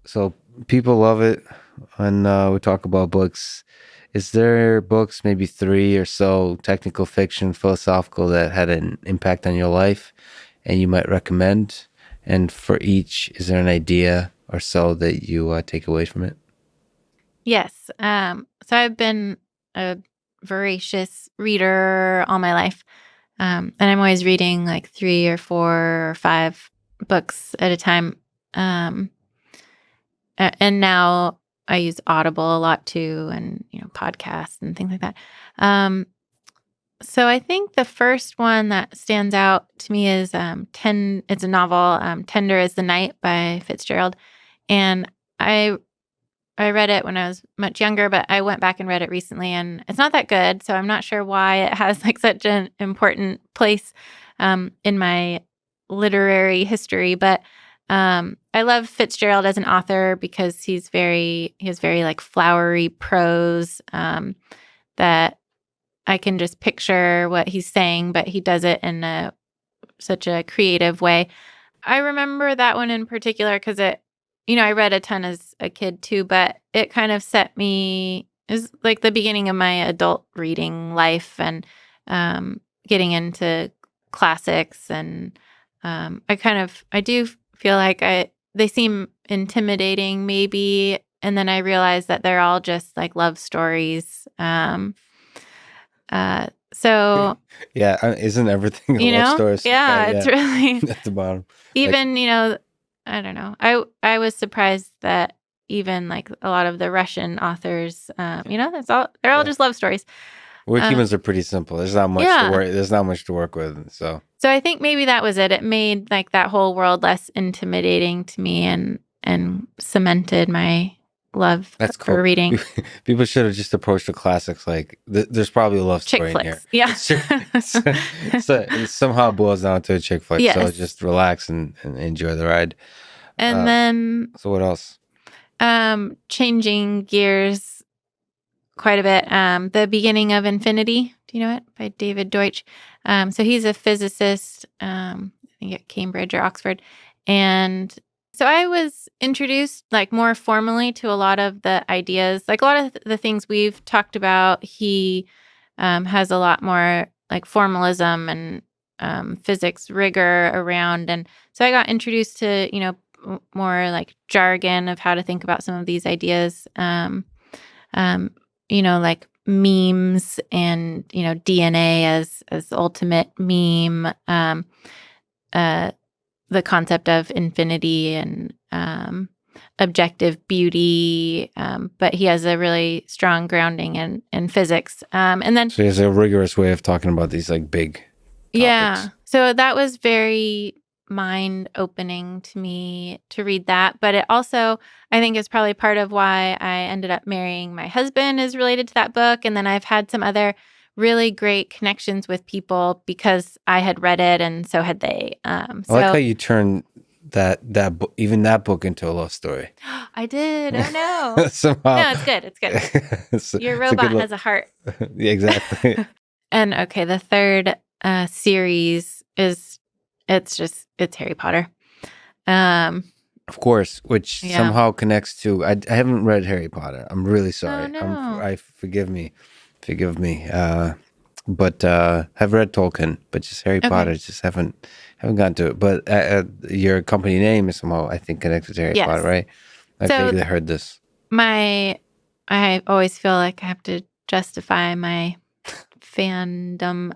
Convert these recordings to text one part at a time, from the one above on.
So people love it when we talk about books. Is there books, maybe three or so, technical fiction, philosophical, that had an impact on your life and you might recommend? And for each, is there an idea or so that you take away from it? Yes. So I've been a voracious reader all my life. And I'm always reading like 3 or 4 or 5 books at a time. Um, and now I use Audible a lot too, and podcasts and things like that. Um, so I think the first one that stands out to me is It's a novel, "Tender is the Night" by Fitzgerald, and I I read it when I was much younger, but I went back and read it recently, and it's not that good. So I'm not sure why it has like such an important place in my literary history. But I love Fitzgerald as an author because he has very like flowery prose that I can just picture what he's saying, but he does it in such a creative way. I remember that one in particular because I read a ton as a kid too, but it kind of set me, is like the beginning of my adult reading life and getting into classics. And I do feel like they seem intimidating maybe. And then I realized that they're all just like love stories. So, Yeah, isn't everything a love story? yeah, it's Yeah, really, at the bottom. Like, even, I don't know. I was surprised that even like a lot of the Russian authors, they're all yeah. just love stories. We're Uh, humans are pretty simple. There's not much to yeah. work. There's not much to work with. So So I think maybe that was it. It made like that whole world less intimidating to me and cemented my love that's for cool. reading. People should have just approached the classics like there's probably a love Chick story in here. flicks. Yeah. So it somehow boils down to a chick flick. So Yes. just relax and enjoy the ride. And Uh, then so what else? changing gears quite a bit. The Beginning of Infinity. Do you know it? By David Deutsch. So he's a physicist, I think at Cambridge or Oxford. And so I was introduced like more formally to a lot of the ideas, like a lot of the things we've talked about. He has a lot more like formalism and physics rigor around. And so I got introduced to, more like jargon of how to think about some of these ideas. Um, like memes and, DNA as the ultimate meme, uh, the concept of infinity and objective beauty. But he has a really strong grounding in physics. And then, So he has a rigorous way of talking about these like big yeah, topics. so that was very mind opening to me to read that. But it also, I think, is probably part of why I ended up marrying my husband is related to that book. And then I've had some other really great connections with people because I had read it and so had they. I like how you turn that book, even that book, into a love story. I did. Oh no. Somehow, No, it's good. It's good. Your it's a good robot look. has a heart. Yeah, exactly. And okay, the third series it's Harry Potter. Um, Of course, which yeah. somehow connects to. I haven't read Harry Potter. I'm really Oh sorry. no. I forgive me. But have read Tolkien, but just Harry Okay. Potter. Just haven't gotten to it. But your company name is somehow, I think, connected to Harry Potter, Yes. right? I So vaguely heard this. I always feel like I have to justify my fandom.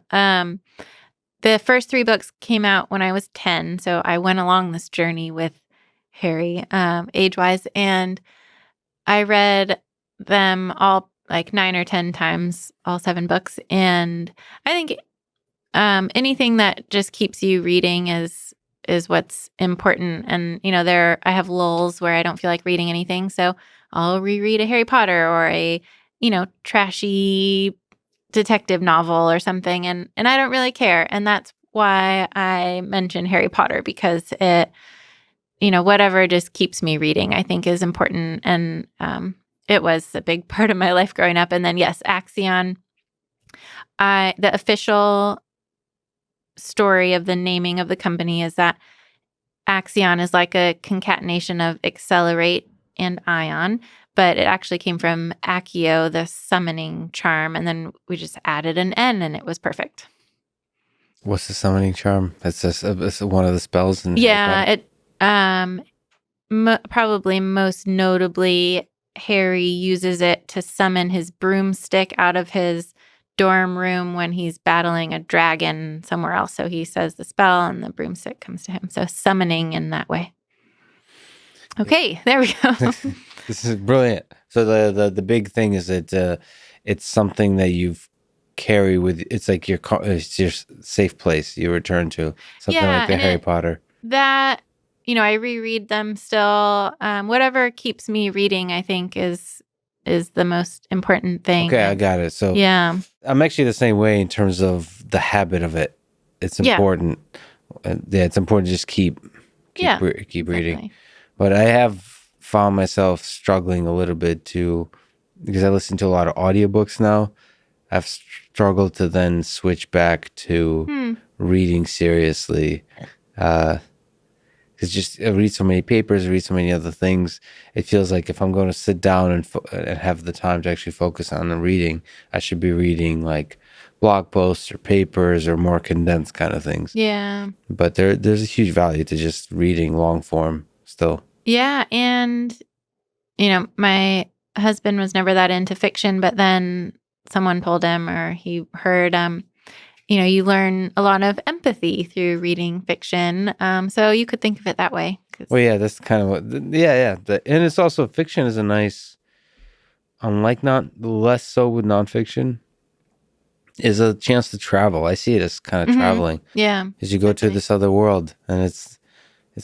The first 3 books came out when I was 10, so I went along this journey with Harry, age-wise, and I read them all like 9 or 10 times, all 7 books, and I think anything that just keeps you reading is what's important. And I have lulls where I don't feel like reading anything, so I'll reread a Harry Potter or a trashy detective novel or something, and I don't really care. And that's why I mention Harry Potter, because it whatever just keeps me reading, I think, is important. And it was a big part of my life growing up. And then yes, Axion. The official story of the naming of the company is that Axion is like a concatenation of accelerate and Ion, but it actually came from Accio, the summoning charm, and then we just added an N, and it was perfect. What's the summoning charm? It's just it's one of the spells in Harry Yeah, Potter? it probably most notably, Harry uses it to summon his broomstick out of his dorm room when he's battling a dragon somewhere else. So he says the spell and the broomstick comes to him. So summoning in that way. Okay, there we go. This is brilliant. So the big thing is that it's something that you've carry with. It's like it's your safe place you return to. Something Yeah, like the and Harry Potter. That, I reread them still. Whatever keeps me reading, I think, is the most important thing. Okay, I got it. So Yeah. I'm actually the same way in terms of the habit of it. It's Yeah. important. Yeah, it's important to just keep Exactly. reading. But I have found myself struggling a little bit because I listen to a lot of audiobooks now. I've struggled to then switch back to reading seriously. Because just I read so many papers, I read so many other things. It feels like if I'm going to sit down and have the time to actually focus on the reading, I should be reading like blog posts or papers or more condensed kind of things. Yeah. But there's a huge value to just reading long form still. Yeah, and my husband was never that into fiction, but then someone told him, or he heard, you learn a lot of empathy through reading fiction. So you could think of it that way. Well, yeah, that's kind of what. Yeah. And it's also fiction is a nice, unlike not less so with nonfiction, is a chance to travel. I see it as kind of traveling. Yeah, as you go to this other world, and it's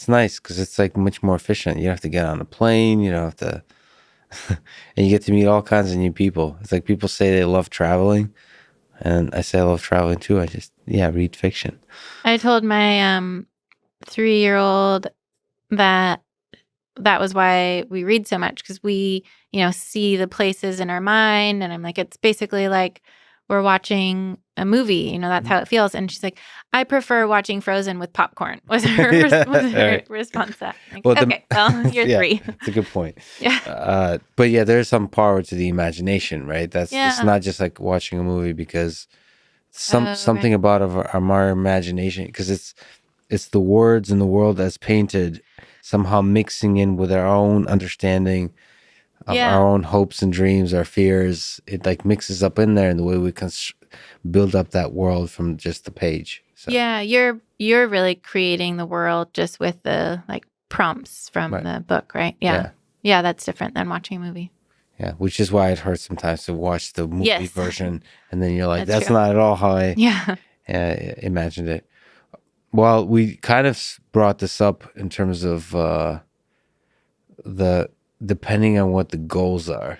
nice because it's like much more efficient. You don't have to get on a plane. You don't have to, and you get to meet all kinds of new people. It's like people say they love traveling, and I say I love traveling too. I just read fiction. I told my 3-year-old that was why we read so much, because we see the places in our mind, and I'm like, it's basically like we're watching a movie, that's how it feels. And she's like, I prefer watching Frozen with popcorn, was her response to that. Like, okay, well, you're 3. It's a good point. Yeah. But yeah, there's some power to the imagination, right? It's not just like watching a movie, because something about our imagination, because it's the words in the world as painted, somehow mixing in with our own understanding of our own hopes and dreams, our fears. It like mixes up in there in the way we can build up that world from just the page. So. Yeah, you're really creating the world just with the like prompts from the book, right? Yeah, that's different than watching a movie. Yeah, which is why it hurts sometimes to watch the movie version, and then you're like, that's true. not at all how I imagined it. Well, we kind of brought this up in terms of the depending on what the goals are.